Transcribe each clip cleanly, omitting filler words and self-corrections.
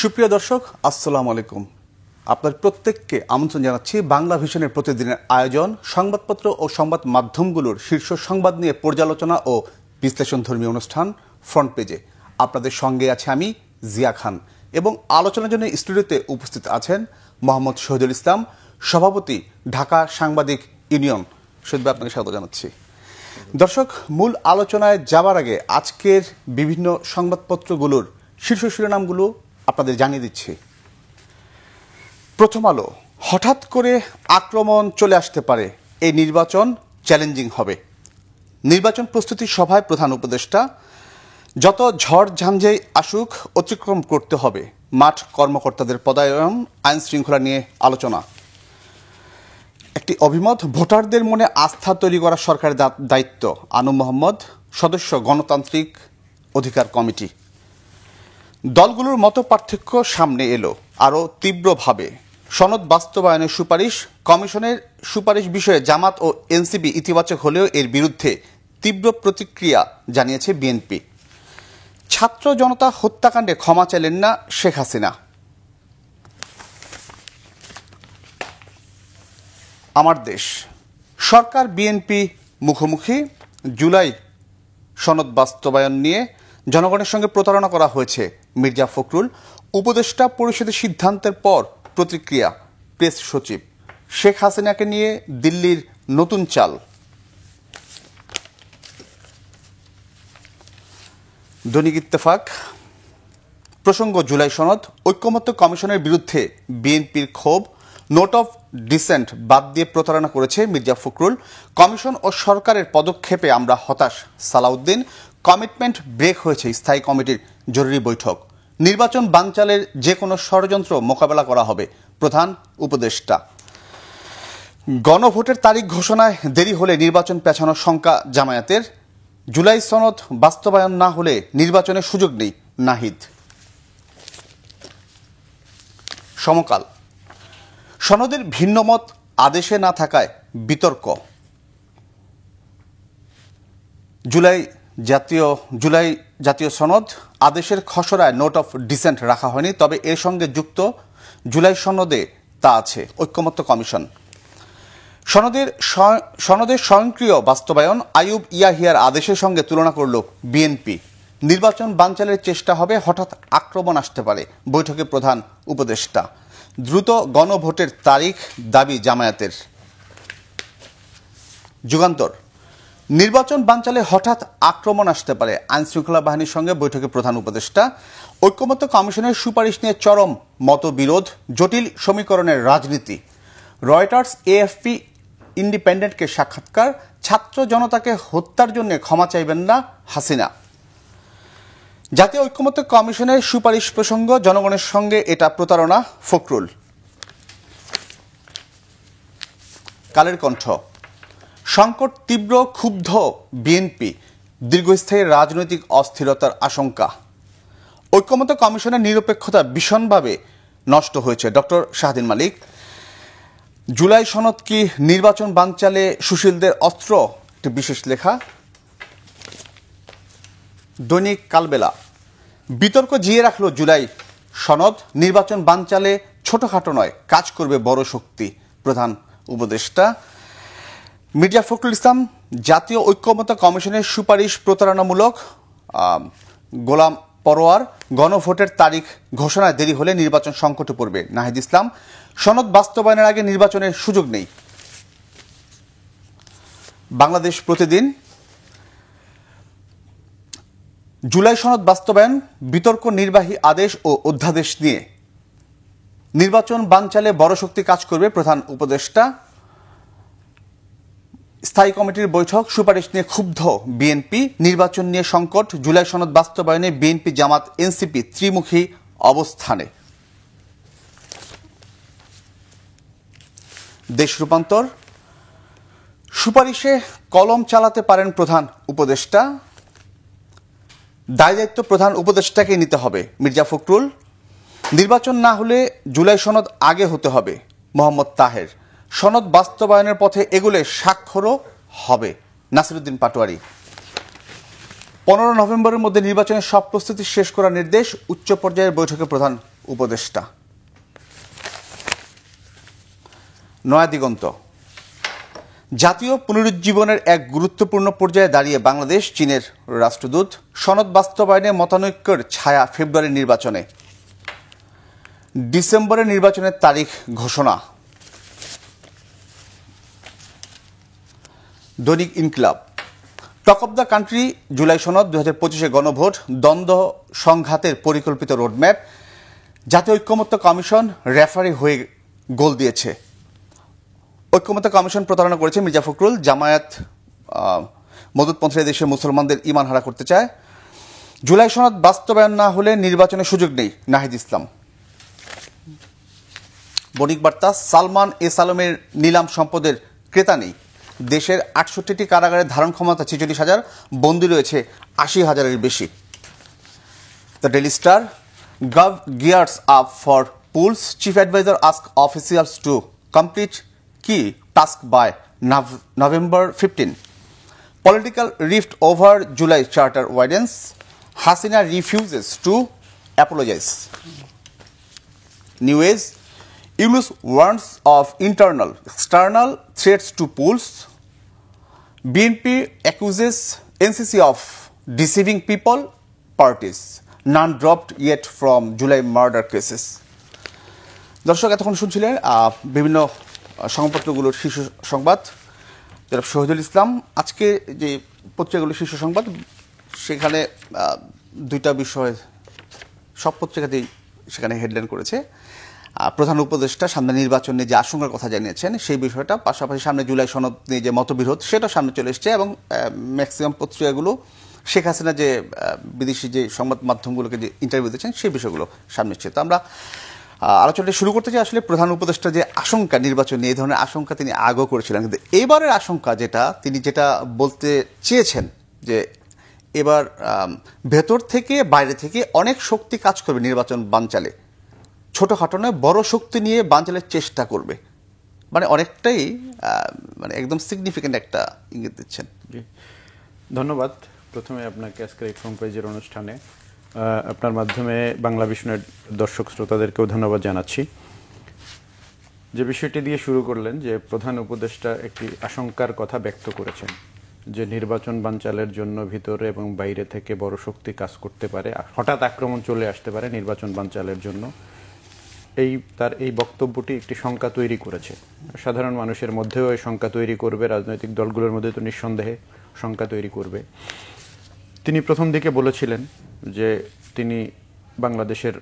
সুপ্রিয় দর্শক, আসসালামু আলাইকুম। আপনার প্রত্যেককে আমন্ত্রণ জানাচ্ছি বাংলা ভিশনের প্রতিদিনের আয়োজন সংবাদপত্র ও সংবাদ মাধ্যমগুলোর শীর্ষ সংবাদ নিয়ে পর্যালোচনা ও বিশ্লেষণধর্মী অনুষ্ঠান ফ্রন্ট পেজে। আপনাদের সঙ্গে আছে আমি জিয়া খান এবং আলোচনার জন্য স্টুডিওতে উপস্থিত আছেন মোহাম্মদ শহীদুল ইসলাম, সভাপতি ঢাকা সাংবাদিক ইউনিয়ন। শহীদ ভাই, আপনাকে স্বাগত জানাচ্ছি। দর্শক, মূল আলোচনায় যাবার আগে আজকের বিভিন্ন সংবাদপত্রগুলোর শীর্ষ শিরোনামগুলো আপনাদের জানিয়ে দিচ্ছি। প্রথম আলো, হঠাৎ করে আক্রমণ চলে আসতে পারে, এই নির্বাচন চ্যালেঞ্জিং হবে। নির্বাচন প্রস্তুতি সভায় প্রধান উপদেষ্টা, যত ঝড় ঝঞ্ঝাই আসুক অতিক্রম করতে হবে। মাঠ কর্মকর্তাদের পদায়ন, আইন শৃঙ্খলা নিয়ে আলোচনা। একটি অভিমত, ভোটারদের মনে আস্থা তৈরি করা সরকারের দায়িত্ব। আনু মোহাম্মদ, সদস্য গণতান্ত্রিক অধিকার কমিটি। দলগুলোর মতো পার্থক্য সামনে এলো আরও তীব্রভাবে। সনদ বাস্তবায়নের সুপারিশ, কমিশনের সুপারিশ বিষয়ে জামাত ও এনসিপি ইতিবাচক হলেও এর বিরুদ্ধে তীব্র প্রতিক্রিয়া জানিয়েছে বিএনপি। ছাত্র জনতা হত্যাকাণ্ডে ক্ষমা চাইলেন না শেখ হাসিনা। আমার দেশ, সরকার বিএনপি মুখোমুখি। জুলাই সনদ বাস্তবায়ন নিয়ে জনগণের সঙ্গে প্রতারণা করা হয়েছে, মির্জা ফখরুল। উপদেষ্টা পরিষদের সিদ্ধান্তের পর প্রতিক্রিয়া প্রেস সচিব। শেখ হাসিনাকে নিয়ে দিল্লির নতুন চাল। দৈনিক ইত্তেফাক প্রসঙ্গ, জুলাই সনদ, ঐকমত্য কমিশনের বিরুদ্ধে বিএনপির ক্ষোভ। নোট অফ ডিসেন্ট বাদ দিয়ে প্রতারণা করেছে মির্জা ফখরুল। কমিশন ও সরকারের পদক্ষেপে আমরা হতাশ, সালাউদ্দিন। কমিটমেন্ট ব্রেক হয়েছে, স্থায়ী কমিটির জরুরি বৈঠক। নির্বাচন বানচালের যে কোনো ষড়যন্ত্র মোকাবেলা করা হবে, প্রধান উপদেষ্টা। গণভোটের তারিখ ঘোষণায় দেরি হলে নির্বাচন পেছানোর শঙ্কা জামায়াতের। জুলাই সনদ বাস্তবায়ন না হলে নির্বাচনের সুযোগ নেই, নাহিদ। সমকাল, সনদের ভিন্নমত আদেশে না থাকায় বিতর্ক। জুলাই জাতীয় সনদ আদেশের খসড়ায় নোট অফ ডিসেন্ট রাখা হয়নি, তবে এর সঙ্গে যুক্ত জুলাই সনদে তা আছে। ঐকমত্য কমিশন সনদের স্বয়ংক্রিয় বাস্তবায়ন আইয়ুব ইয়াহিয়ার আদেশের সঙ্গে তুলনা করল বিএনপি। নির্বাচন বানচালের চেষ্টা হবে, হঠাৎ আক্রমণ আসতে পারে, বৈঠকে প্রধান উপদেষ্টা। দ্রুত গণভোটের তারিখ দাবি জামায়াতের। যুগান্তর, নির্বাচন বানচালে হঠাৎ আক্রমণ আসতে পারে, আইন শৃঙ্খলা বাহিনীর সঙ্গে বৈঠকে প্রধান উপদেষ্টা। ঐকমত্য কমিশনের সুপারিশ নিয়ে চরম মতবিরোধ, জটিল সমীকরণের রাজনীতি। রয়টার্স, এএফপি, ইন্ডিপেন্ডেন্টকে সাক্ষাৎকার। ছাত্র জনতাকে হত্যার জন্য ক্ষমা চাইবেন না হাসিনা। জাতীয় ঐকমত্য কমিশনের সুপারিশ প্রসঙ্গ, জনগণের সঙ্গে এটা প্রতারণা, ফখরুল। কালের কণ্ঠ, সংকট তীব্র, ক্ষুব্ধ বিএনপি। দীর্ঘস্থায়ী রাজনৈতিক অস্থিরতার আশঙ্কা। ঐকমত্য কমিশনের নিরপেক্ষতা ভীষণভাবে নষ্ট হয়েছে, ডক্টর শাহদিন মালিক। জুলাই সনদ কি নির্বাচন বানচালে সুশীলদের অস্ত্র, একটি বিশেষ লেখা। দৈনিক কালবেলা, বিতর্ক জিয়ে রাখল জুলাই সনদ, নির্বাচন বানচালে ছোটখাটো নয়, কাজ করবে বড় শক্তি, প্রধান উপদেষ্টা। মির্জা ফখরুল ইসলাম, জাতীয় ঐকমত্য কমিশনের সুপারিশ প্রতারণামূলক। গোলাম পরোয়ার, গণভোটের তারিখ ঘোষণায় দেরি হলে নির্বাচন সংকটে পড়বে, নাহিদ ইসলাম। সনদ বাস্তবায়নের আগে নির্বাচনের সুযোগ নেই। বাংলাদেশ প্রতিদিন, জুলাই সনদ বাস্তবায়ন, বিতর্ক নির্বাহী আদেশ ও অধ্যাদেশ নিয়ে। নির্বাচন বানচালে বড় শক্তি কাজ করবে, প্রধান উপদেষ্টা। স্থায়ী কমিটির বৈঠক, সুপারিশ নিয়ে ক্ষুব্ধ বিএনপি। নির্বাচন নিয়ে সংকট, জুলাই সনদ বাস্তবায়নে বিএনপি, জামাত, এনসিপি ত্রিমুখী অবস্থানে। দেশ রূপান্তর, সুপারিশে কলম চালাতে পারেন প্রধান উপদেষ্টা। দায় দায়িত্ব প্রধান উপদেষ্টাকে নিতে হবে, মির্জা ফখরুল। নির্বাচন না হলে জুলাই সনদ আগে হতে হবে, মোহাম্মদ তাহের। সনদ বাস্তবায়নের পথে এগুলে স্বাক্ষরও হবে, নাসিরুদ্দিন পাটোয়ারি। 15 নভেম্বরের মধ্যে নির্বাচনের সব প্রস্তুতি শেষ করার নির্দেশ, উচ্চ পর্যায়ের বৈঠকে প্রধান উপদেষ্টা। নয়া দিগন্ত, জাতীয় পুনরুজ্জীবনের এক গুরুত্বপূর্ণ পর্যায়ে দাঁড়িয়ে বাংলাদেশ চীনের রাষ্ট্রদূত, সনদ বাস্তবায়নে মতানৈক্যের ছায়া ফেব্রুয়ারির নির্বাচনে, ডিসেম্বরের নির্বাচনের তারিখ ঘোষণা। দৈনিক Inqilab, talk of the country, জুলাই সনদ 2025 গণভোট, দ্বন্দ্ব সংঘাতের পরিকল্পিত রোডম্যাপ, জাতীয় ঐক্যমত্য কমিশন রেফারি হয়ে গোল দিয়েছে। ঐক্যমত্য কমিশন প্রতারণা করেছে, মির্জা ফখরুল, জামায়াত মদতপন্থীরা দেশে মুসলমানদের ইমান হারা করতে চায়। জুলাই সনদ বাস্তবায়ন না হলে নির্বাচনের সুযোগ নেই, নাহিদ ইসলাম। বণিক বার্তা, সালমান এস আলমের নিলাম সম্পদের ক্রেতা নেই, দেশের 68টি কারাগারের ধারণ ক্ষমতা 46,000, বন্দী রয়েছে 80,000-এর বেশি। The Daily Star, gov gears up for polls, chief adviser ask officials to complete key task by November 15. Political rift over July charter avoidance, Hasina refuses to apologize. New Age, Yunus warns of internal, external threats to pools. BNP accuses NCC of deceiving people, parties. None dropped yet from July murder cases. দর্শক, এতক্ষণ শুনছিলেন বিভিন্ন সংবাদপত্রগুলোর শীর্ষ সংবাদ। জনাব শহীদুল ইসলাম আজকে যে পত্রিকাগুলোর শীর্ষ সংবাদ, সেখানে দুইটা বিষয় সব পত্রিকাতেই সেখানে হেডলাইন করেছে। প্রধান উপদেষ্টা সামনে নির্বাচন নিয়ে যে আশঙ্কার কথা জানিয়েছেন সেই বিষয়টা, পাশাপাশি সামনে জুলাই সনদ নিয়ে যে মতবিরোধ সেটা সামনে চলে এসছে, এবং ম্যাক্সিমাম পত্রিকাগুলো শেখ হাসিনা যে বিদেশি যে সংবাদ মাধ্যমগুলোকে যে ইন্টারভিউ দিচ্ছেন সেই বিষয়গুলো সামনে এসছে। তো আমরা আলোচনাটা শুরু করতে চাই আসলে প্রধান উপদেষ্টা যে আশঙ্কা নির্বাচন নিয়ে, এই ধরনের আশঙ্কা তিনি আগেও করেছিলেন, কিন্তু এবারের আশঙ্কা তিনি যেটা বলতে চেয়েছেন যে এবার ভেতর থেকে বাইরে থেকে অনেক শক্তি কাজ করবে নির্বাচন বানচালে, ছোটখাটো নয় বড় শক্তি নিয়ে বানচালের চেষ্টা করবে, মানে অনেকটাই মানে একদম সিগনিফিক্যান্ট একটা ইঙ্গিত দিচ্ছেন। ধন্যবাদ প্রথমে আপনাকে আজকের এই ফ্রন্ট পেজের অনুষ্ঠানে আপনার মাধ্যমে বাংলা ভিশনের দর্শক শ্রোতাদেরকেও ধন্যবাদ জানাচ্ছি। যে বিষয়টি দিয়ে শুরু করলেন যে প্রধান উপদেষ্টা একটি আশঙ্কার কথা ব্যক্ত করেছেন যে নির্বাচন বানচালের জন্য ভিতরে এবং বাইরে থেকে বড় শক্তি কাজ করতে পারে, হঠাৎ আক্রমণ চলে আসতে পারে নির্বাচন বানচালের জন্য। তার এই বক্তব্যটি একটি শঙ্কা তৈরি করেছে, সাধারণ মানুষের মধ্যেও এই শঙ্কা তৈরি করবে, রাজনৈতিক দলগুলোর মধ্যে তো নিঃসন্দেহে শঙ্কা তৈরি করবে। তিনি প্রথম দিকে বলেছিলেন যে তিনি বাংলাদেশের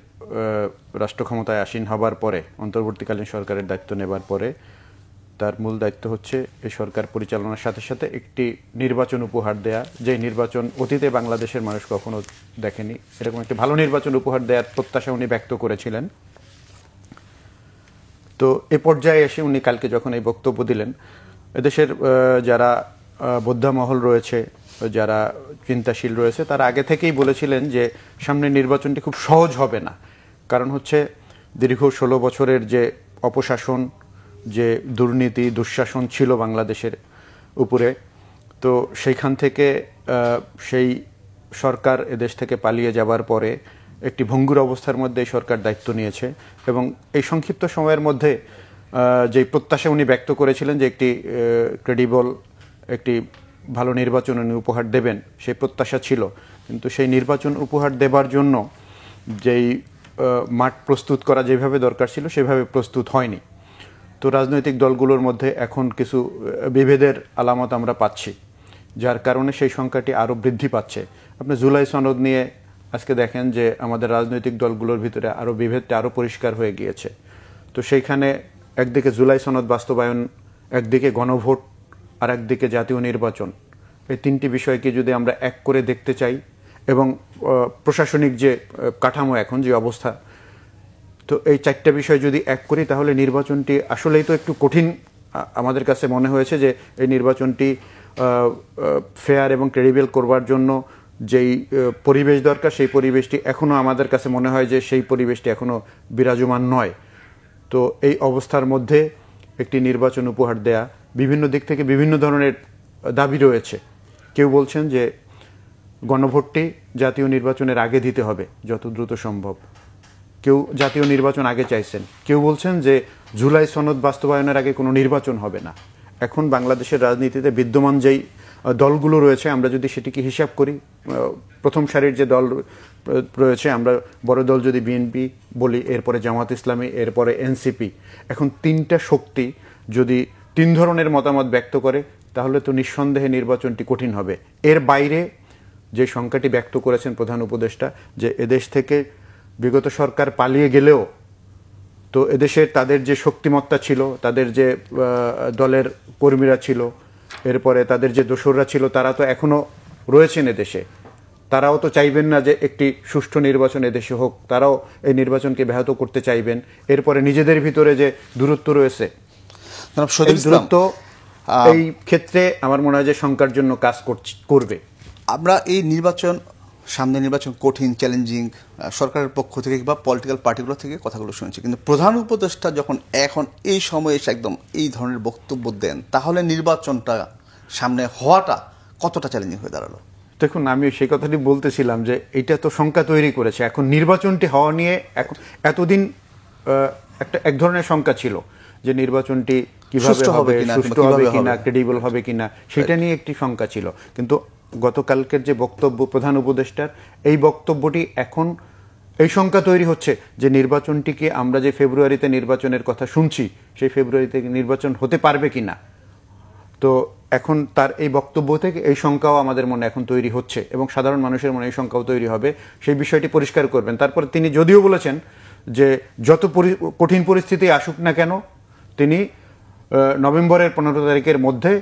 রাষ্ট্র ক্ষমতায় আসীন হবার পরে, অন্তর্বর্তীকালীন সরকারের দায়িত্ব নেবার পরে তার মূল দায়িত্ব হচ্ছে এই সরকার পরিচালনার সাথে সাথে একটি নির্বাচন উপহার দেয়া, যে নির্বাচন অতীতে বাংলাদেশের মানুষ কখনো দেখেনি, এরকম একটি ভালো নির্বাচন উপহার দেওয়ার প্রত্যাশা উনি ব্যক্ত করেছিলেন। তো এ পর্যায়ে এসে উনি কালকে যখন এই বক্তব্য দিলেন, এদেশের যারা বোদ্ধা মহল রয়েছে, যারা চিন্তাশীল রয়েছে, তারা আগে থেকেই বলেছিলেন যে সামনের নির্বাচনটি খুব সহজ হবে না, কারণ হচ্ছে দীর্ঘ 16 বছরের যে অপশাসন, যে দুর্নীতি দুঃশাসন ছিল বাংলাদেশের উপরে, তো সেইখান থেকে সেই সরকার এদেশ থেকে পালিয়ে যাবার পরে একটি ভঙ্গুর অবস্থার মধ্যে এই সরকার দায়িত্ব নিয়েছে, এবং এই সংক্ষিপ্ত সময়ের মধ্যে যে প্রত্যাশা উনি ব্যক্ত করেছিলেন যে একটি ক্রেডিবল, একটি ভালো নির্বাচন উনি উপহার দেবেন, সেই প্রত্যাশা ছিল। কিন্তু সেই নির্বাচন উপহার দেবার জন্য যেই মাঠ প্রস্তুত করা যেভাবে দরকার ছিল সেভাবে প্রস্তুত হয়নি। তো রাজনৈতিক দলগুলোর মধ্যে এখন কিছু বিভেদের আলামত আমরা পাচ্ছি, যার কারণে সেই সংখ্যাটি আরও বৃদ্ধি পাচ্ছে। আপনি জুলাই সনদ নিয়ে আজকে দেখেন যে আমাদের রাজনৈতিক দলগুলোর ভিতরে আরও বিভেদটা আরও পরিষ্কার হয়ে গিয়েছে। তো সেইখানে একদিকে জুলাই সনদ বাস্তবায়ন, একদিকে গণভোট, আর একদিকে জাতীয় নির্বাচন, এই তিনটি বিষয়কে যদি আমরা এক করে দেখতে চাই, এবং প্রশাসনিক যে কাঠামো এখন যে অবস্থা, তো এই চারটা বিষয় যদি এক করি তাহলে নির্বাচনটি আসলেই তো একটু কঠিন আমাদের কাছে মনে হয়েছে। যে এই নির্বাচনটি ফেয়ার এবং ক্রেডিবল করবার জন্য যেই পরিবেশ দরকার, সেই পরিবেশটি এখনও আমাদের কাছে মনে হয় যে সেই পরিবেশটি এখনও বিরাজমান নয়। তো এই অবস্থার মধ্যে একটি নির্বাচন উপহার দেয়া, বিভিন্ন দিক থেকে বিভিন্ন ধরনের দাবি রয়েছে। কেউ বলছেন যে গণভোটটি জাতীয় নির্বাচনের আগে দিতে হবে যত দ্রুত সম্ভব, কেউ জাতীয় নির্বাচন আগে চাইছেন, কেউ বলছেন যে জুলাই সনদ বাস্তবায়নের আগে কোনো নির্বাচন হবে না। এখন বাংলাদেশের রাজনীতিতে বিদ্যমান যেই দলগুলো রয়েছে, আমরা যদি সেটিকে হিসাব করি, প্রথম সারির যে দল রয়েছে, আমরা বড় দল যদি বিএনপি বলি, এরপরে জামাত ইসলামী, এরপরে এনসিপি, এখন তিনটা শক্তি যদি তিন ধরনের মতামত ব্যক্ত করে, তাহলে তো নিঃসন্দেহে নির্বাচনটি কঠিন হবে। এর বাইরে যে সংখ্যাটি ব্যক্ত করেছেন প্রধান উপদেষ্টা, যে এদেশ থেকে বিগত সরকার পালিয়ে গেলেও তো এদেশের তাদের যে শক্তিমত্তা ছিল, তাদের যে দলের কর্মীরা ছিল, এরপরে তাদের যে দোসররা ছিল, তারা তো এখনো রয়েছেন এদেশে। তারাও তো চাইবেন না যে একটি সুষ্ঠু নির্বাচন এদেশে হোক, তারাও এই নির্বাচনকে ব্যাহত করতে চাইবেন। এরপরে নিজেদের ভিতরে যে দূরত্ব রয়েছে, এই দূরত্ব এই ক্ষেত্রে আমার মনে হয় যে শঙ্কার জন্য কাজ করবে। আমরা এই নির্বাচন, সামনে নির্বাচন কঠিন, চ্যালেঞ্জিং, সরকারের পক্ষ থেকে বা পলিটিক্যাল পার্টিগুলো থেকে কথাগুলো শুনছি, কিন্তু প্রধান উপদেষ্টা যখন এখন এই সময়ে এসে একদম এই ধরনের বক্তব্য দেন, তাহলে নির্বাচনটা সামনে হওয়াটা কতটা চ্যালেঞ্জিং হয়ে দাঁড়ালো? দেখুন, আমি সেই কথাটি বলতেছিলাম যে এটা তো শঙ্কা তৈরি করেছে। এখন নির্বাচনটি হওয়া নিয়ে এখন এতদিন এক ধরনের শঙ্কা ছিল যে নির্বাচনটি কিভাবে হবে, সুষ্ঠু হবে কিনা, ক্রেডিবল হবে কিনা, সেটা নিয়ে একটি শঙ্কা ছিল। কিন্তু গতকালকের যে বক্তব্য প্রধান উপদেষ্টার, এই বক্তব্যটি এখন এই শঙ্কা তৈরি হচ্ছে যে নির্বাচনটিকে আমরা যে ফেব্রুয়ারিতে নির্বাচনের কথা শুনছি, সেই ফেব্রুয়ারিতে নির্বাচন হতে পারবে কিনা। তো এখন তার এই বক্তব্য থেকে এই শঙ্কাও আমাদের মনে এখন তৈরি হচ্ছে, এবং সাধারণ মানুষের মনে এই শঙ্কাও তৈরি হবে। সেই বিষয়টি পরিষ্কার করবেন। তারপর তিনি যদিও বলেছেন যে যত কঠিন পরিস্থিতি আসুক না কেন, তিনি নভেম্বরের 15 তারিখের মধ্যে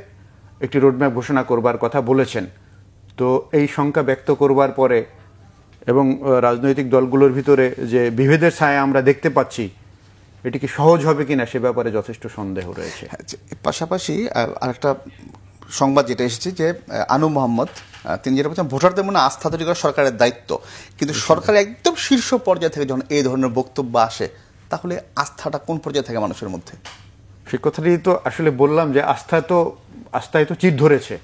একটি রোডম্যাপ ঘোষণা করবার কথা বলেছেন। তো এই শঙ্কা ব্যক্ত করবার পরে এবং রাজনৈতিক দলগুলোর ভিতরে যে বিভেদের ছায়া আমরা দেখতে পাচ্ছি, এটি কি সহজ হবে কিনা সে ব্যাপারে যথেষ্ট সন্দেহ রয়েছে। পাশাপাশি আরেকটা সংবাদ যেটা এসেছে যে আনু মোহাম্মদ তিনি যেটা বলছেন, ভোটারদের মনে আস্থা তৈরি করা সরকারের দায়িত্ব, কিন্তু সরকারের একদম শীর্ষ পর্যায় থেকে যখন এই ধরনের বক্তব্য আসে, তাহলে আস্থাটা কোন পর্যায়ে থাকে মানুষের মধ্যে? সে কথাটি তো আসলে বললাম যে আস্থায় তো চির ধরেছে।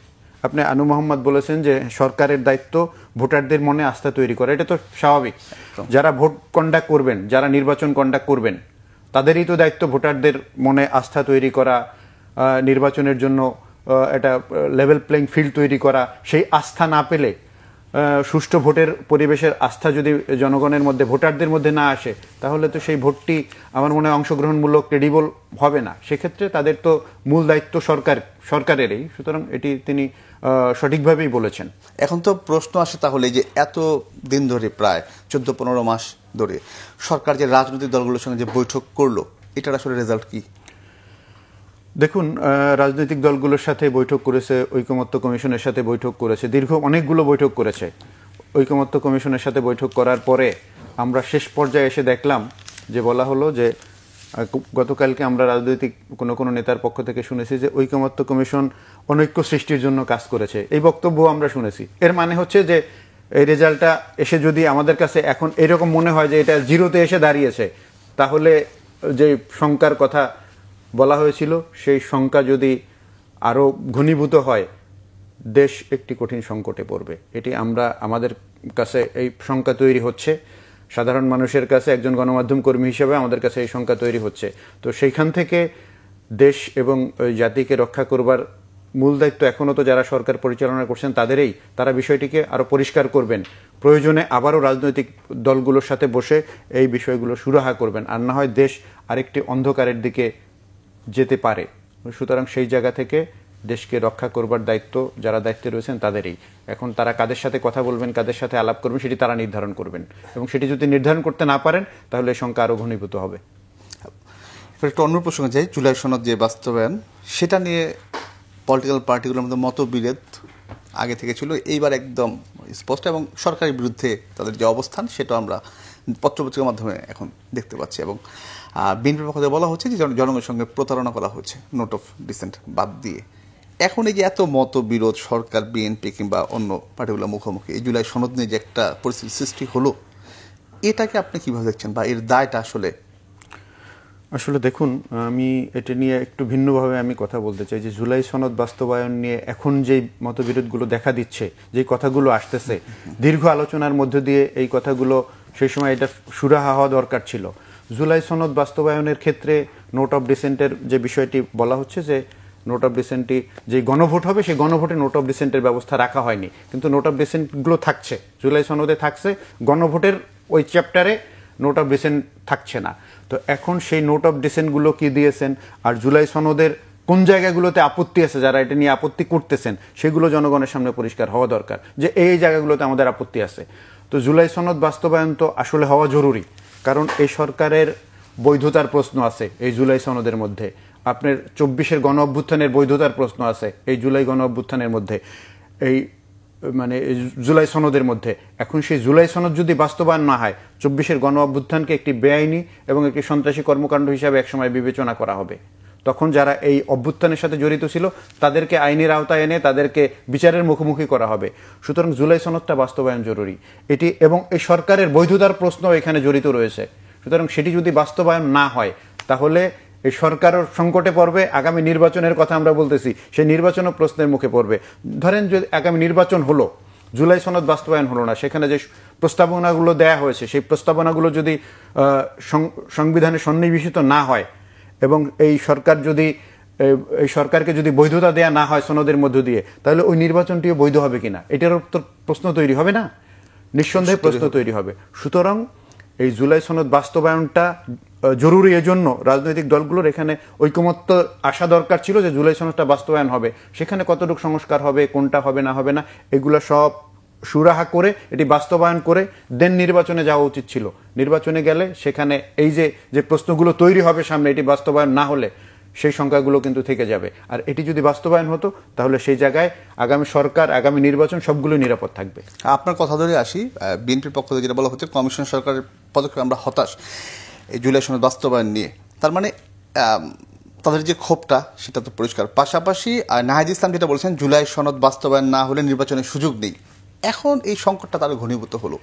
আপনি আনু মোহাম্মদ বলেছেন যে সরকারের দায়িত্ব ভোটারদের মনে আস্থা তৈরি করা, এটা তো স্বাভাবিক। যারা ভোট কন্ডাক্ট করবেন, যারা নির্বাচন কন্ডাক্ট করবেন, তাদেরই তো দায়িত্ব ভোটারদের মনে আস্থা তৈরি করা, নির্বাচনের জন্য একটা লেভেল প্লেইং ফিল্ড তৈরি করা। সেই আস্থা না পেলে, সুষ্ঠু ভোটের পরিবেশের আস্থা যদি জনগণের মধ্যে, ভোটারদের মধ্যে না আসে, তাহলে তো সেই ভোটটি আমার মনে হয় অংশগ্রহণমূলক, ক্রেডিবল হবে না। সেক্ষেত্রে তাদের তো মূল দায়িত্ব সরকারেরই। সুতরাং এটি তিনি সঠিকভাবেই বলেছেন। এখন তো প্রশ্ন আসে তাহলে যে এত দিন ধরে, প্রায় 14-15 মাস ধরে সরকার যে রাজনৈতিক দলগুলোর সঙ্গে যে বৈঠক করলো, এটার আসলে রেজাল্ট কি? দেখুন, রাজনৈতিক দলগুলোর সাথে বৈঠক করেছে, ঐকমত্য কমিশনের সাথে বৈঠক করেছে, দীর্ঘ অনেকগুলো বৈঠক করেছে। ঐকমত্য কমিশনের সাথে বৈঠক করার পরে আমরা শেষ পর্যায়ে এসে দেখলাম যে বলা হলো যে গতকালকে আমরা রাজনৈতিক কোনো নেতার পক্ষ থেকে শুনেছি যে ঐকমত্য কমিশন অনৈক্য সৃষ্টির জন্য কাজ করেছে, এই বক্তব্য আমরা শুনেছি। এর মানে হচ্ছে যে এই রেজাল্টটা এসে যদি আমাদের কাছে এখন এরকম মনে হয় যে এটা জিরোতে এসে দাঁড়িয়েছে, তাহলে যে শঙ্কার কথা বলা হয়েছিল, সেই শঙ্কা যদি আরো ঘনীভূত হয়, দেশ একটি কঠিন সংকটে পড়বে। এটি আমাদের কাছে এই শঙ্কা তৈরি হচ্ছে। সাধারণ মানুষের কাছে, একজন গণমাধ্যম কর্মী হিসেবে আমাদের কাছে এই শঙ্কা তৈরি হচ্ছে। তো সেইখান থেকে দেশ এবং জাতিকে রক্ষা করবার মূল দায়িত্ব এখনো তো যারা সরকার পরিচালনা করছেন তাদেরই। তারা বিষয়টিকে আরো পরিষ্কার করবেন, প্রয়োজনে আবারও রাজনৈতিক দলগুলোর সাথে বসে এই বিষয়গুলো সুরাহা করবেন, আর না হয় দেশ আরেকটি অন্ধকারের দিকে যেতে পারে। সুতরাং সেই জায়গা থেকে দেশকে রক্ষা করবার দায়িত্ব যারা দায়িত্বে রয়েছেন তাদেরই। এখন তারা কাদের সাথে কথা বলবেন, কাদের সাথে আলাপ করবেন, সেটি তারা নির্ধারণ করবেন, এবং সেটি যদি নির্ধারণ করতে না পারেন, তাহলে সংখ্যা আরো ঘনীভূত হবে। একটু অন্য প্রসঙ্গে যাই, জুলাই সনদ যে বাস্তবায়ন, সেটা নিয়ে পলিটিক্যাল পার্টিগুলোর মধ্যে মতবিরোধ আগে থেকে ছিল, এইবার একদম স্পষ্ট, এবং সরকারের বিরুদ্ধে তাদের যে অবস্থান সেটা আমরা পত্রপত্রিকার মাধ্যমে এখন দেখতে পাচ্ছি। এবং বিএনপির পক্ষ থেকে বলা হচ্ছে যে জনগণের সঙ্গে প্রতারণা করা হচ্ছে, নোট অফ ডিসেন্ট বাদ দিয়ে। এখন এই যে এত মতবিরোধ সরকার, বিএনপি কিংবা অন্য পার্টিগুলোর মুখোমুখি, এই জুলাই সনদ নিয়ে যে একটা পরিস্থিতি সৃষ্টি হলো, এটাকে আপনি কিভাবে দেখছেন, বা এর দায়টা আসলে দেখুন, আমি এটা নিয়ে একটু ভিন্নভাবে আমি কথা বলতে চাই যে জুলাই সনদ বাস্তবায়ন নিয়ে এখন যে মতবিরোধগুলো দেখা দিচ্ছে, যে কথাগুলো আসতেছে, দীর্ঘ আলোচনার মধ্য দিয়ে এই কথাগুলো সেই সময় এটা সুরাহা হওয়া দরকার ছিল। জুলাই সনদ বাস্তবায়নের ক্ষেত্রে নোট অফ ডিসেন্টের যে বিষয়টি বলা হচ্ছে, যে নোট অফ ডিসেন্টটি যে গণভোট হবে, সেই গণভোটে নোট অফ ডিসেন্টের ব্যবস্থা রাখা হয়নি, কিন্তু নোট অফ ডিসেন্টগুলো থাকছে, জুলাই সনদে থাকছে, গণভোটের ওই চ্যাপ্টারে নোট অফ ডিসেন্ট থাকছে না। তো এখন সেই নোট অফ ডিসেন্টগুলো কি দিয়েছেন, আর জুলাই সনদের কোন জায়গাগুলোতে আপত্তি আছে, যারা এটা নিয়ে আপত্তি করতেছেন সেগুলো জনগণের সামনে পরিষ্কার হওয়া দরকার, যে এই জায়গাগুলোতে আমাদের আপত্তি আছে। তো জুলাই সনদ বাস্তবায়ন তো আসলে হওয়া জরুরি, কারণ এই সরকারের বৈধতার প্রশ্ন আছে এই জুলাই সনদের মধ্যে, আপনার 24-এর গণ অভ্যুত্থানের বৈধতার প্রশ্ন আছে এই জুলাই গণ অভ্যুত্থানের মধ্যে, এই মানে জুলাই সনদের মধ্যে। এখন সেই জুলাই সনদ যদি বাস্তবায়ন না হয়, 24-এর গণ অভ্যুত্থানকে একটি বেআইনি এবং একটি সন্ত্রাসী কর্মকাণ্ড হিসাবে একসময় বিবেচনা করা হবে। তখন যারা এই অভ্যুত্থানের সাথে জড়িত ছিল তাদেরকে আইনের আওতায় এনে তাদেরকে বিচারের মুখোমুখি করা হবে। সুতরাং জুলাই সনদটা বাস্তবায়ন জরুরি এটি, এবং এই সরকারের বৈধতার প্রশ্ন এখানে জড়িত রয়েছে। সুতরাং সেটি যদি বাস্তবায়ন না হয় তাহলে এই সরকারের সংকটে পড়বে। আগামী নির্বাচনের কথা আমরা বলতেছি, সেই নির্বাচনও প্রশ্নের মুখে পড়বে। ধরেন যদি আগামী নির্বাচন হলো, জুলাই সনদ বাস্তবায়ন হলো না, সেখানে যে প্রস্তাবনাগুলো দেয়া হয়েছে সেই প্রস্তাবনাগুলো যদি সংবিধানে সন্নিবেশিত না হয়, এবং এই সরকারকে যদি বৈধতা দেয়া না হয় সনদের মধ্য দিয়ে, তাহলে ওই নির্বাচনটিও বৈধ হবে কিনা এটারও তো প্রশ্ন তৈরি হবে না, নিঃসন্দেহে প্রশ্ন তৈরি হবে। সুতরাং এই জুলাই সনদ বাস্তবায়নটা জরুরি, এজন্য রাজনৈতিক দলগুলোর এখানে ঐকমত্য আসা দরকার ছিল যে জুলাই সনদটা বাস্তবায়ন হবে। সেখানে কতটুকু সংস্কার হবে, কোনটা হবে না হবে না, এগুলো সব সুরাহা করে এটি বাস্তবায়ন করে দেন নির্বাচনে যাওয়া উচিত ছিল। নির্বাচনে গেলে সেখানে এই যে প্রশ্নগুলো তৈরি হবে সামনে, এটি বাস্তবায়ন না হলে সেই সংখ্যাগুলো কিন্তু থেকে যাবে। আর এটি যদি বাস্তবায়ন হতো তাহলে সেই জায়গায় আগামী সরকার, আগামী নির্বাচন সবগুলো নিরাপদ থাকবে। আপনার কথা ধরে আসি, বিএনপির পক্ষ থেকে যেটা বলা হচ্ছে কমিশন সরকারের পদক্ষেপ আমরা হতাশ এই জুলাই সনদ বাস্তবায়ন নিয়ে, তার মানে তাদের যে ক্ষোভটা সেটা তো পরিষ্কার। পাশাপাশি নাহিদ ইসলাম যেটা বলেছেন, জুলাই সনদ বাস্তবায়ন না হলে নির্বাচনের সুযোগ নেই। এখন এই সংকটটা তার ঘনীভূত হলো।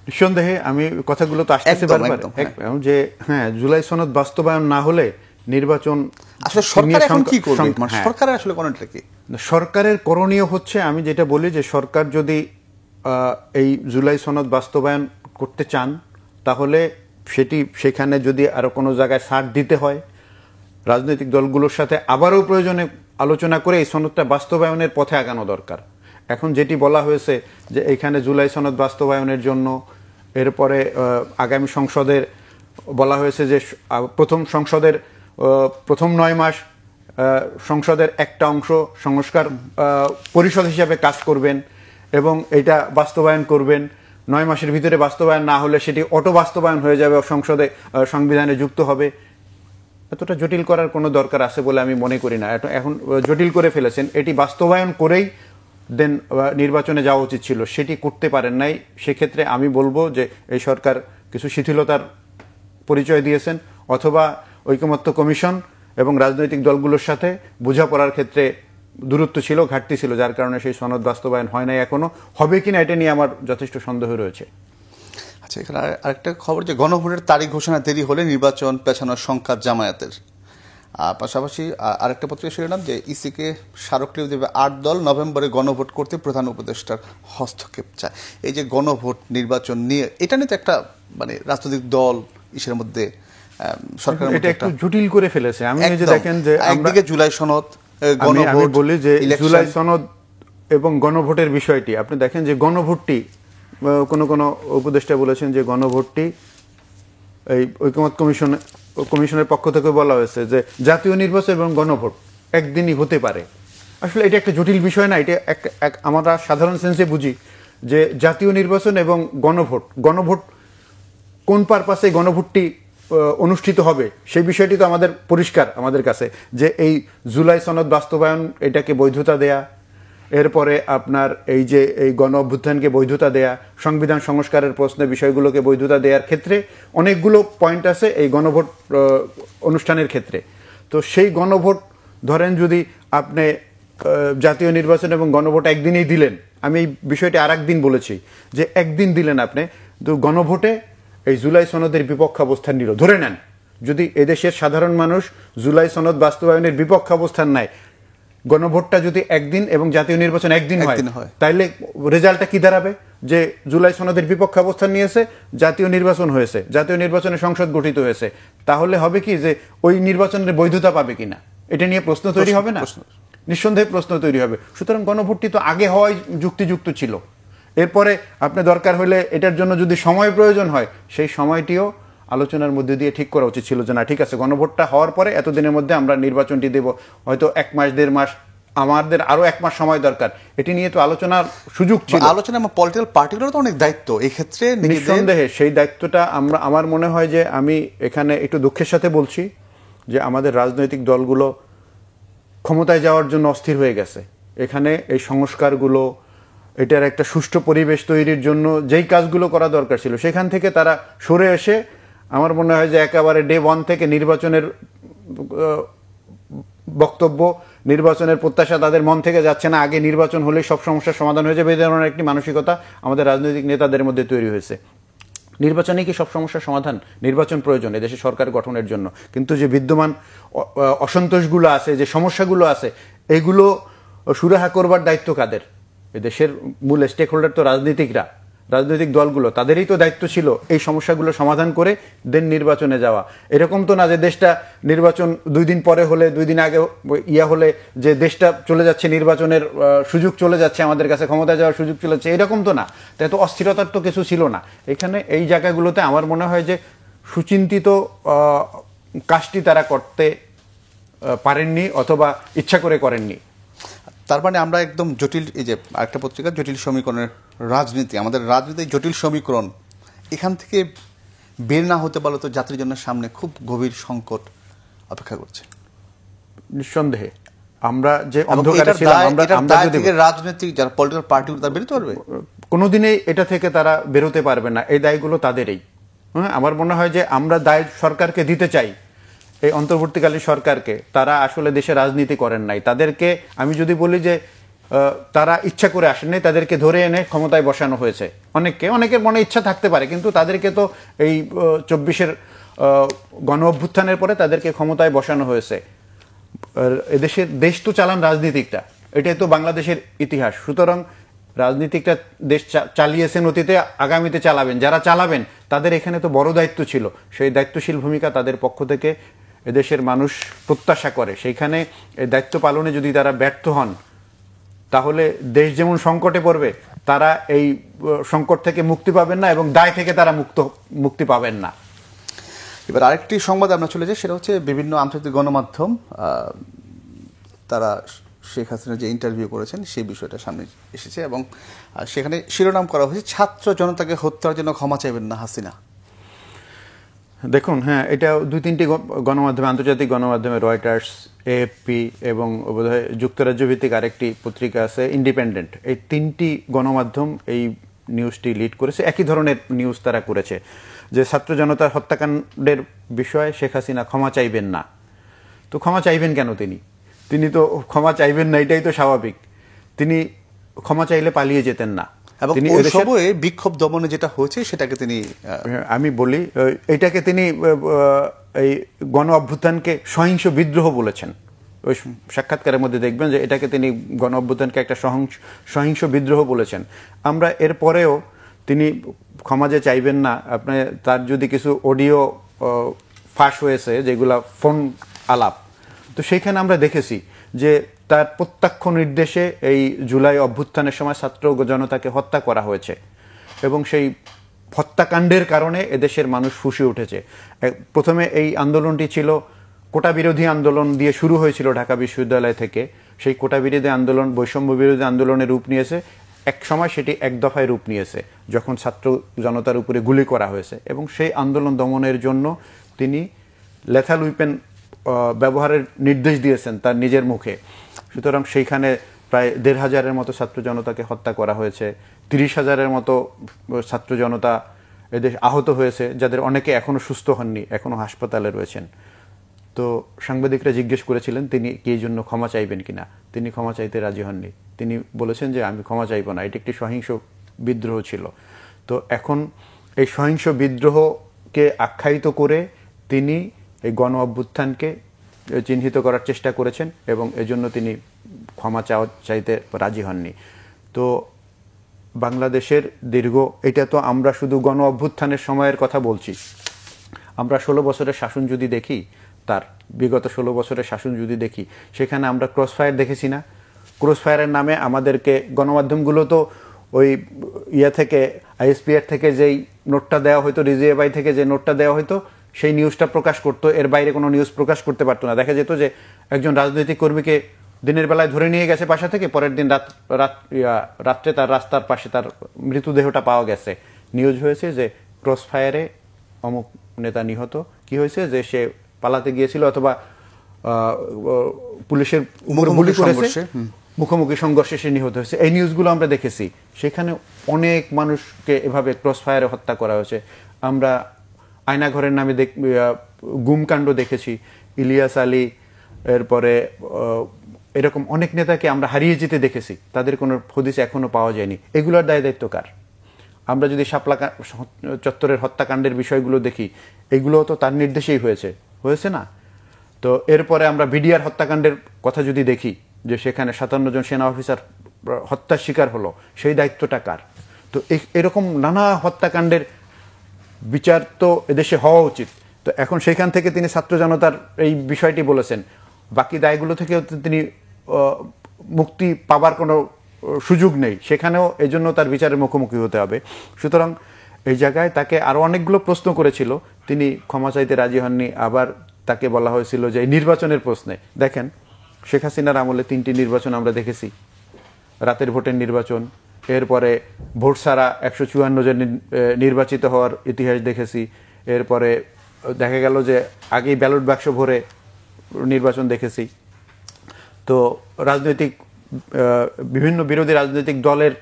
নিঃসন্দেহে আমি কথাগুলো তো আসতেছে বারবার, যে হ্যাঁ জুলাই সনদ বাস্তবায়ন না হলে নির্বাচন আসলে সরকার এখন কি করবে, সরকারের আসলে করণীয়টা কি? সরকারের করণীয় হচ্ছে, আমি যেটা বলি যে সরকার যদি এই জুলাই সনদ বাস্তবায়ন করতে চান তাহলে সেখানে যদি আরো কোনো জায়গায় ছাড় দিতে হয়, রাজনৈতিক দলগুলোর সাথে আবারও প্রয়োজনে আলোচনা করে এই সনদটা বাস্তবায়নের পথে আগানো দরকার। এখন যেটি বলা হয়েছে যে এখানে জুলাই সনদ বাস্তবায়নের জন্য এরপরে আগামী সংসদের বলা হয়েছে যে সংসদের প্রথম 9 মাস সংসদের একটা অংশ সংস্কার পরিষদ হিসাবে কাজ করবেন এবং এটা বাস্তবায়ন করবেন। 9 মাসের ভিতরে বাস্তবায়ন না হলে সেটি অটো বাস্তবায়ন হয়ে যাবে, সংসদে সংবিধানে যুক্ত হবে। এতটা জটিল করার কোনো দরকার আছে বলে আমি মনে করি না। এখন জটিল করে ফেলেছেন, এটি বাস্তবায়ন করেই দেন নির্বাচনে যাওয়া উচিত ছিল, সেটি করতে পারেন নাই। সেক্ষেত্রে আমি বলবো যে এই সরকার কিছু শিথিলতার পরিচয় দিয়েছেন, অথবা ঐকমত্য কমিশন এবং রাজনৈতিক দলগুলোর সাথে বোঝাপড়ার ক্ষেত্রে দূরত্ব ছিল, ঘাটতি ছিল, যার কারণে সেই সনদ বাস্তবায়ন হয় নাই। এখনো হবে কিনা এটা নিয়ে আমার যথেষ্ট সন্দেহ রয়েছে। আচ্ছা, এখানে আরেকটা খবর যে গণভোটের তারিখ ঘোষণা দেরি হলে নির্বাচন পেছানোর শঙ্কা জামায়াতের। পাশাপাশি আরেকটা পত্রিকা শিরোনাম যে ইসিকে স্মারকলিপি দেবে 8 দল, নভেম্বরে গণভোট করতে প্রধান উপদেষ্টার হস্তক্ষেপ চায়। এই যে গণভোট নির্বাচন নিয়ে, এটা নিয়ে তো একটা মানে রাজনৈতিক দল ইসের মধ্যে সরকারের এটা একটু জটিল করে ফেলেছে। আমি এই যে দেখেন যে একদিকে জুলাই সনদ, আমি বলি যে জুলাই সনদ এবং গণভোটের বিষয়টি আপনি দেখেন যে গণভোটটি কোন উপদেষ্টা বলেছেন যে গণভোটটি এই ঐকমত্য কমিশনের পক্ষ থেকে বলা হয়েছে যে জাতীয় নির্বাচন এবং গণভোট একদিনই হতে পারে। আসলে এটা একটা জটিল বিষয় না, এটা আমরা সাধারণ সেন্সে বুঝি যে জাতীয় নির্বাচন এবং গণভোট কোন পারপাসে গণভোটটি অনুষ্ঠিত হবে সেই বিষয়টি তো আমাদের পরিষ্কার আমাদের কাছে, যে এই জুলাই সনদ বাস্তবায়ন এটাকে বৈধতা দেয়া, এরপরে আপনার এই যে এই গণ অভ্যুত্থানকে বৈধতা দেয়া, সংবিধান সংস্কারের প্রশ্নে বিষয়গুলোকে বৈধতা দেওয়ার ক্ষেত্রে অনেকগুলো পয়েন্ট আছে এই গণভোট অনুষ্ঠানের ক্ষেত্রে। তো সেই গণভোট ধরেন যদি আপনি জাতীয় নির্বাচন এবং গণভোট একদিনেই দিলেন, আমি এই বিষয়টি আর একদিন বলেছি যে একদিন দিলেন আপনি, তো গণভোটে এই জুলাই সনদের বিপক্ষ অবস্থান নিল। ধরে নেন যদি এদেশের সাধারণ মানুষ জুলাই সনদ বাস্তবায়নের বিপক্ষ অবস্থান নেয়, গণভোটটা যদি একদিন এবং জাতীয় নির্বাচন একদিন একদিন হয় হয়। তাইলে রেজাল্টটা কি দাঁড়াবে? যে জুলাই সনদের বিপক্ষে অবস্থান নিয়েছে, জাতীয় নির্বাচন হয়েছে, জাতীয় নির্বাচনে সংসদ গঠিত হয়েছে, তাহলে হবে কি যে ওই নির্বাচনের বৈধতা পাবে কিনা, এটা নিয়ে প্রশ্ন তৈরি হবে না? নিঃসন্দেহে প্রশ্ন তৈরি হবে। সুতরাং গণভোটটি তো আগে হওয়াই যুক্তিযুক্ত ছিল। এরপরে আপনি দরকার হলে এটার জন্য যদি সময় প্রয়োজন হয়, সেই সময়টিও আলোচনার মধ্যে দিয়ে ঠিক করা উচিত ছিল যে না ঠিক আছে, গণভোটটা হওয়ার পরে এতদিনের মধ্যে আমরা নির্বাচনটি দেব, হয়তো 1 মাস 1.5 মাস, আমাদের আরো 1 মাস সময় দরকার, এটি নিয়ে তো আলোচনার সুযোগ ছিল। আলোচনা পলিটিক্যাল পার্টিগুলোর তো অনেক দায়িত্ব এই ক্ষেত্রে। নিঃসন্দেহে সেই দায়িত্বটা আমার মনে হয় যে, আমি এখানে একটু দুঃখের সাথে বলছি যে আমাদের রাজনৈতিক দলগুলো ক্ষমতায় যাওয়ার জন্য অস্থির হয়ে গেছে। এখানে এই সংস্কারগুলো, এটার একটা সুষ্ঠু পরিবেশ তৈরির জন্য যেই কাজগুলো করা দরকার ছিল সেখান থেকে তারা সরে এসে আমার মনে হয় যে একেবারে ডে 1 থেকে নির্বাচনের বক্তব্য, নির্বাচনের প্রত্যাশা তাদের মন থেকে যাচ্ছে না। আগে নির্বাচন হলেই সব সমস্যার সমাধান হয়ে যাবে, এই ধরনের একটি মানসিকতা আমাদের রাজনৈতিক নেতাদের মধ্যে তৈরি হয়েছে। নির্বাচনে কি সব সমস্যার সমাধান? নির্বাচন প্রয়োজন এদেশে সরকার গঠনের জন্য, কিন্তু যে বিদ্যমান অসন্তোষগুলো আছে, যে সমস্যাগুলো আছে, এগুলো সুরাহা করবার দায়িত্ব কাদের? এদেশের মূল স্টেক হোল্ডার তো রাজনীতিকরা, রাজনৈতিক দলগুলো, তাদেরই তো দায়িত্ব ছিল এই সমস্যাগুলো সমাধান করে দেন নির্বাচনে যাওয়া। এরকম তো না যে দেশটা নির্বাচন 2 দিন পরে হলে, 2 দিন আগে হলে যে দেশটা চলে যাচ্ছে, নির্বাচনের সুযোগ চলে যাচ্ছে, আমাদের কাছে ক্ষমতায় যাওয়ার সুযোগ চলে যাচ্ছে, এরকম তো না। তাই তো অস্থিরতার তো কিছু ছিল না এখানে। এই জায়গাগুলোতে আমার মনে হয় যে সুচিন্তিত কাজটি তারা করতে পারেননি অথবা ইচ্ছা করে করেননি। তার মানে আমরা একদম জটিল, এই যে আরেকটা পত্রিকা জটিল সমীকরণের রাজনীতি, আমাদের রাজনীতির জটিল সমীকরণ, এখান থেকে বের না হতে পারলে তো জাতির জন্য সামনে খুব গভীর সংকট অপেক্ষা করছে। নিঃসন্দেহে আমরা যে অন্ধকারে ছিলাম, আমরা যদি রাজনৈতিক যারা পলিটিক্যাল পার্টিগুলো তারা বেরোতে পারবে, কোনোদিনই এটা থেকে তারা বেরোতে পারবে না। এই দায়গুলো তাদেরই। হ্যাঁ, আমার মনে হয় যে আমরা দায় সরকারকে দিতে চাই, এই অন্তর্বর্তীকালীন সরকারকে। তারা আসলে দেশে রাজনীতি করেন নাই। তাদেরকে আমি যদি বলি যে তারা ইচ্ছা করে আসেন নাই, তাদেরকে ধরে এনে ক্ষমতায় বসানো হয়েছে। অনেকের মনে ইচ্ছা থাকতে পারে, কিন্তু তাদেরকে তো এই 24-এর গণ অভ্যুত্থানের পরে তাদেরকে ক্ষমতায় বসানো হয়েছে। এদেশের দেশ তো চালান রাজনীতিকরা, এটাই তো বাংলাদেশের ইতিহাস। সুতরাং রাজনীতিকরা দেশ চালিয়েছেন অতীতে, আগামীতে চালাবেন। যারা চালাবেন তাদের এখানে তো বড় দায়িত্ব ছিল, সেই দায়িত্বশীল ভূমিকা তাদের পক্ষ থেকে এদেশের মানুষ প্রত্যাশা করে। সেইখানে এই দায়িত্ব পালনে যদি তারা ব্যর্থ হন, তাহলে দেশ যেমন সংকটে পড়বে, তারা এই সংকট থেকে মুক্তি পাবেন না এবং দায় থেকে তারা মুক্তি পাবেন না। এবার আরেকটি সংবাদ আমরা চলে যাই, সেটা হচ্ছে বিভিন্ন আন্তর্জাতিক গণমাধ্যম তারা শেখ হাসিনা যে ইন্টারভিউ করেছেন সেই বিষয়টা সামনে এসেছে এবং সেখানে শিরোনাম করা হয়েছে ছাত্র জনতাকে হত্যার জন্য ক্ষমা চাইবেন না হাসিনা। দেখুন, হ্যাঁ, এটা 2-3টি গণমাধ্যমে, আন্তর্জাতিক গণমাধ্যমে, রয়টার্স, এএফপি এবং বোধহয় যুক্তরাজ্য ভিত্তিক আরেকটি পত্রিকা আছে ইন্ডিপেন্ডেন্ট, এই 3টি গণমাধ্যম এই নিউজটি লিড করেছে। একই ধরনের নিউজ তারা করেছে যে ছাত্র জনতার হত্যাকাণ্ডের বিষয়ে শেখ হাসিনা ক্ষমা চাইবেন না। তো ক্ষমা চাইবেন কেন? তিনি তো ক্ষমা চাইবেন না, এটাই তো স্বাভাবিক। তিনি ক্ষমা চাইলে পালিয়ে যেতেন না। এবং ওই সময়ে বিক্ষোভ দমনে যেটা হয়েছে সেটাকে তিনি, আমি বলি, এটাকে তিনি এই গণ অভ্যুত্থানকে সহিংস বিদ্রোহ বলেছেন। ওই সাক্ষাৎকারের মধ্যে দেখবেন যে এটাকে তিনি গণ অভ্যুত্থানকে একটা সহিংস বিদ্রোহ বলেছেন। আমরা এর পরেও তিনি ক্ষমা যে চাইবেন না, আপনি তার যদি কিছু অডিও ফাঁস হয়েছে যেগুলা ফোন আলাপ, তো সেইখানে আমরা দেখেছি যে তার প্রত্যক্ষ নির্দেশে এই জুলাই অভ্যুত্থানের সময় ছাত্র জনতাকে হত্যা করা হয়েছে এবং সেই হত্যাকাণ্ডের কারণে এদেশের মানুষ ফুঁসে উঠেছে। প্রথমে এই আন্দোলনটি ছিল কোটা বিরোধী আন্দোলন দিয়ে শুরু হয়েছিল ঢাকা বিশ্ববিদ্যালয় থেকে। সেই কোটা বিরোধী আন্দোলন বৈষম্য বিরোধী আন্দোলনের রূপ নিয়েছে। এক সময় সেটি এক দফায় রূপ নিয়েছে যখন ছাত্র জনতার উপরে গুলি করা হয়েছে এবং সেই আন্দোলন দমনের জন্য তিনি লেথাল উইপেন ব্যবহারের নির্দেশ দিয়েছেন তার নিজের মুখে। সুতরাং সেইখানে প্রায় 1,500-এর মতো ছাত্র জনতাকে হত্যা করা হয়েছে। 30,000-এর মতো ছাত্র জনতা এদেশ আহত হয়েছে, যাদের অনেকে এখনো সুস্থ হননি, এখনো হাসপাতালে রয়েছেন। তো সাংবাদিকরা জিজ্ঞেস করেছিলেন তিনি কি এই জন্য ক্ষমা চাইবেন কিনা। তিনি ক্ষমা চাইতে রাজি হননি। তিনি বলেছেন যে আমি ক্ষমা চাইব না, এটি একটি সহিংস বিদ্রোহ ছিল। তো এখন এই সহিংস বিদ্রোহকে আখ্যায়িত করে তিনি এই গণ অভ্যুত্থানকে চিহ্নিত করার চেষ্টা করেছেন এবং এজন্য তিনি ক্ষমা চাইতে রাজি হননি। তো বাংলাদেশের এটা তো আমরা শুধু গণ অভ্যুত্থানের সময়ের কথা বলছি, আমরা 16 বছরের শাসন যদি দেখি, তার বিগত 16 বছরের শাসন যদি দেখি, সেখানে আমরা ক্রসফায়ার দেখেছি না? ক্রসফায়ারের নামে আমাদেরকে গণমাধ্যমগুলো তো ওই থেকে আইএসপিআর থেকে যেই নোটটা দেওয়া হতো, রিজিএবাই থেকে যে নোটটা দেওয়া হতো, সেই নিউজটা প্রকাশ করতো, এর বাইরে কোনো নিউজ প্রকাশ করতে পারতো না। দেখা যেত যে একজন রাজনৈতিক কর্মীকে দিনের বেলায় ধরে নিয়ে গেছে বাসা থেকে, পরের দিন রাত্রে তার রাস্তার পাশে তার মৃতদেহটা পাওয়া গেছে, নিউজ হয়েছে যে ক্রসফায়ারে অমুক নেতা নিহত। কি হয়েছে? যে সে পালাতে গিয়েছিল অথবা পুলিশের গুলি করেছে, মুখোমুখি সংঘর্ষে সে নিহত হয়েছে। এই নিউজগুলো আমরা দেখেছি। সেখানে অনেক মানুষকে এভাবে ক্রসফায়ারে হত্যা করা হয়েছে। আমরা আয়নাঘরের নামে গুমকাণ্ড দেখেছি, ইলিয়াস আলী, এরপরে এরকম অনেক নেতাকে আমরা হারিয়ে যেতে দেখেছি, তাদের কোনো হদিস এখনো পাওয়া যায়নি। এগুলোর দায় দায়িত্ব কার? আমরা যদি শাপলা চত্বরের হত্যাকাণ্ডের বিষয়গুলো দেখি, এগুলো তো তার নির্দেশেই হয়েছে না? তো এরপরে আমরা বিডিআর হত্যাকাণ্ডের কথা যদি দেখি, যে সেখানে 57 জন সেনা অফিসার হত্যার শিকার হলো, সেই দায়িত্বটা কার? তো এরকম নানা হত্যাকাণ্ডের বিচার তো এদেশে হওয়া উচিত। তো এখন সেখান থেকে তিনি ছাত্র জনতার এই বিষয়টি বলেছেন, বাকি দায়গুলো থেকেও তিনি মুক্তি পাবার কোনো সুযোগ নেই, সেখানেও এজন্য তার বিচারের মুখোমুখি হতে হবে। সুতরাং এই জায়গায় তাকে আরো অনেকগুলো প্রশ্ন করেছিল, তিনি ক্ষমা চাইতে রাজি হননি। আবার তাকে বলা হয়েছিল যে নির্বাচনের প্রশ্নে, দেখেন শেখ হাসিনার আমলে 3টি নির্বাচন আমরা দেখেছি, রাতের ভোটের নির্বাচন, এরপরে ভোট ছাড়া 154 জন নির্বাচিত হওয়ার ইতিহাস দেখেছি, এরপরে দেখা গেল যে আগেই ব্যালট বাক্স ভরে নির্বাচন দেখেছি। তো রাজনৈতিক বিভিন্ন বিরোধী রাজনৈতিক দলের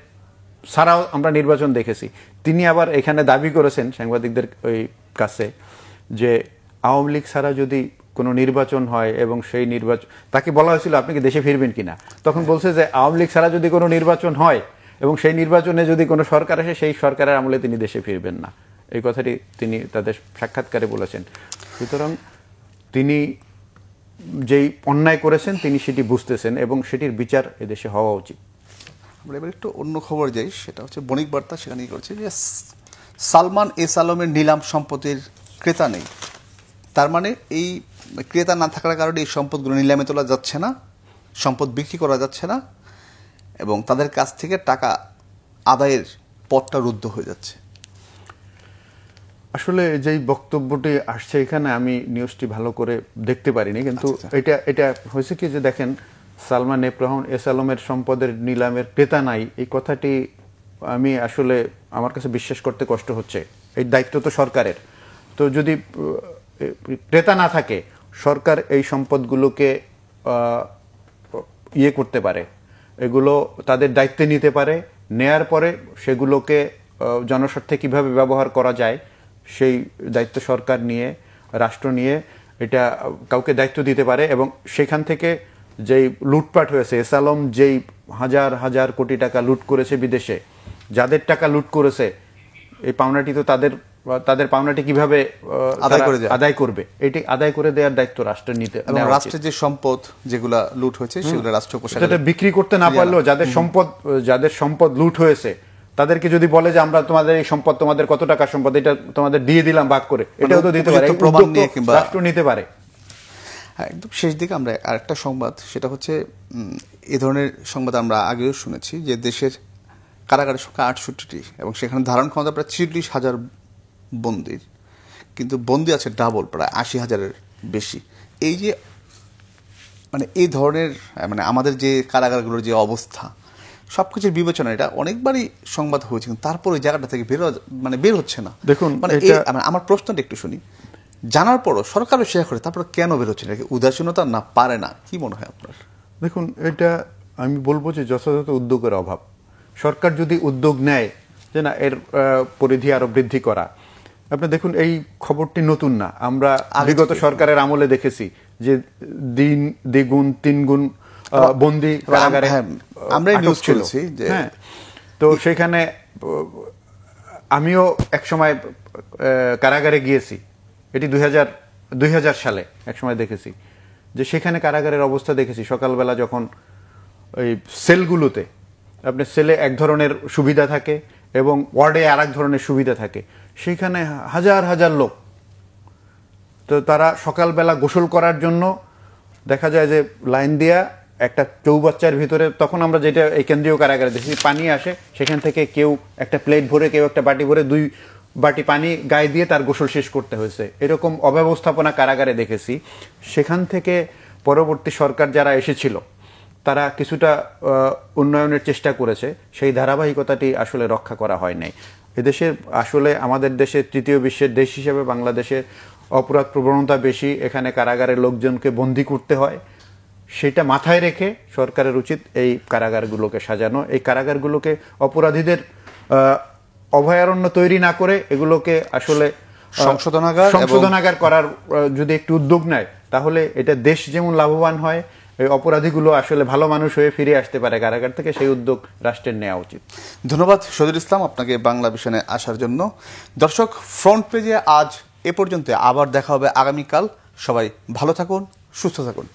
ছাড়াও আমরা নির্বাচন দেখেছি। তিনি আবার এখানে দাবি করেছেন সাংবাদিকদের ওই কাছে যে আওয়ামী লীগ ছাড়া যদি কোনো নির্বাচন হয় এবং সেই নির্বাচন, তাকে বলা হয়েছিল আপনি কি দেশে ফিরবেন কিনা, তখন বলছে যে আওয়ামী লীগ ছাড়া যদি কোনো নির্বাচন হয় এবং সেই নির্বাচনে যদি কোনো সরকার আসে, সেই সরকারের আমলে তিনি দেশে ফিরবেন না। এই কথাটি তিনি তাদের সাক্ষাৎকারে বলেছেন। সুতরাং তিনি যেই অন্যায় করেছেন তিনি সেটি বুঝতেছেন এবং সেটির বিচার এদেশে হওয়া উচিত। আমরা এবার একটু অন্য খবর যাই, সেটা হচ্ছে বণিক বার্তা সেখানেই করছে যে সালমান এস আলমের নিলাম সম্পত্তির ক্রেতা নেই। তার মানে এই ক্রেতা না থাকার কারণে এই সম্পদগুলো নিলামে তোলা যাচ্ছে না, সম্পদ বিক্রি করা যাচ্ছে না, এবং তাদের কাছ থেকে টাকা আদায়ের পথটা রুদ্ধ হয়ে যাচ্ছে। আসলে যেই বক্তব্যটি আসছে এখানে, আমি নিউজটি ভালো করে দেখতে পারিনি, কিন্তু এটা হয়েছে কি যে দেখেন, সালমান এস আলমের সম্পদের নিলামের ক্রেতা নাই, এই কথাটি আমি আসলে আমার কাছে বিশ্বাস করতে কষ্ট হচ্ছে। এই দায়িত্ব তো সরকারের। তো যদি ক্রেতা না থাকে, সরকার এই সম্পদগুলোকে করতে পারে, এগুলো তাদের দায়িত্বে নিতে পারে, নেয়ার পরে সেগুলোকে জনস্বার্থে কিভাবে ব্যবহার করা যায় সেই দায়িত্ব সরকার নিয়ে, রাষ্ট্র নিয়ে এটা কাউকে দায়িত্ব দিতে পারে। এবং সেখান থেকে যেই লুটপাট হয়েছে, এস আলম যেই হাজার হাজার কোটি টাকা লুট করেছে বিদেশে, যাদের টাকা লুট করেছে, এই পাওনাটি তো তাদের পাওনাটি কিভাবে আদায় করবে, এটি আদায় করে দেওয়ার দায়িত্ব রাষ্ট্রের নিতে। রাষ্ট্রের যে সম্পদ যেগুলা লুট হয়েছে সেগুলো রাষ্ট্র বিক্রি করতে না পারলেও যাদের সম্পদ লুট হয়েছে তাদেরকে যদি বলে যে আমরা তোমাদের এই সম্পদ, তোমাদের কত টাকা সম্পদ, এটা তোমাদের দিয়ে দিলাম ভাগ করে, এটাও তো দিতে পারে, রাষ্ট্র নিতে পারে। একদম শেষ দিকে আমরা আরেকটা সংবাদ, সেটা হচ্ছে এ ধরনের সংবাদ আমরা আগেও শুনেছি যে দেশের কারাগারের সংখ্যা 68টি এবং সেখানে ধারণ ক্ষমতা প্রায় 40,000 বন্দির, কিন্তু বন্দি আছে ডাবল, প্রায় 80,000-এর বেশি। এই যে মানে এই ধরনের মানে আমাদের যে কারাগারগুলোর যে অবস্থা, সবকিছুর বিবেচনা, এটা অনেকবারই সংবাদ হয়েছে, কিন্তু তারপর ওই জায়গাটা থেকে বের হচ্ছে না। দেখুন, মানে আমার প্রশ্নটা একটু শুনি, জানার পরও সরকারও শেয়ার করে, তারপর কেন বের হচ্ছে না? উদাসীনতা না পারে না, কি মনে হয় আপনার? দেখুন, এটা আমি বলবো যে যথাযথ উদ্যোগের অভাব। সরকার যদি উদ্যোগ নেয় যে না, এর পরিধি আরো বৃদ্ধি করা, আপনি দেখুন এই খবরটি নতুন না, আমরা বিগত সরকারের আমলে দেখেছি যে দ্বিগুণ তিনগুণ বন্দি কারাগারে আমরা নিউজ করেছি। হ্যাঁ, তো সেখানে আমিও এক সময় কারাগারে গিয়েছি, এটি 2000 সালে এক সময় দেখেছি যে সেখানে কারাগারের অবস্থা দেখেছি। সকালবেলা যখন ওই সেলগুলোতে আপনার সেলে এক ধরনের সুবিধা থাকে এবং ওয়ার্ডে আর এক ধরনের সুবিধা থাকে, সেখানে হাজার হাজার লোক, তো তারা সকালবেলা গোসল করার জন্য দেখা যায় যে লাইন দিয়া একটা চৌবাচ্চার ভিতরে, তখন আমরা যেটা এই কেন্দ্রীয় কারাগারে দেখি পানি আসে, সেখান থেকে কেউ একটা প্লেট ভরে, কেউ একটা বাটি ভরে 2 বাটি পানি গায়ে দিয়ে তার গোসল শেষ করতে হয়েছে। এরকম অব্যবস্থাপনা কারাগারে দেখেছি। সেখান থেকে পরবর্তী সরকার যারা এসেছিল তারা কিছুটা উন্নয়নের চেষ্টা করেছে, সেই ধারাবাহিকতাটি আসলে রক্ষা করা হয় নাই। এদেশের আসলে আমাদের দেশে তৃতীয় বিশ্বের দেশ হিসেবে বাংলাদেশে অপরাধ প্রবণতা বেশি, এখানে কারাগারের লোকজনকে বন্দি করতে হয়। সেটা মাথায় রেখে সরকারের উচিত এই কারাগারগুলোকে সাজানো, এই কারাগারগুলোকে অপরাধীদের অভয়ারণ্য তৈরি না করে এগুলোকে আসলে সংশোধনাগার করার যদি একটু উদ্যোগ নেয়, তাহলে এটা দেশ যেমন লাভবান হয়, এই অপরাধীগুলো আসলে ভালো মানুষ হয়ে ফিরে আসতে পারে কারাগার থেকে, সেই উদ্যোগ রাষ্ট্রের নেওয়া উচিত। ধন্যবাদ শহীদুল ইসলাম আপনাকে বাংলা ভিশনে আসার জন্য। দর্শক, ফ্রন্ট পেজে আজ এ পর্যন্ত, আবার দেখা হবে আগামীকাল। সবাই ভালো থাকুন, সুস্থ থাকুন।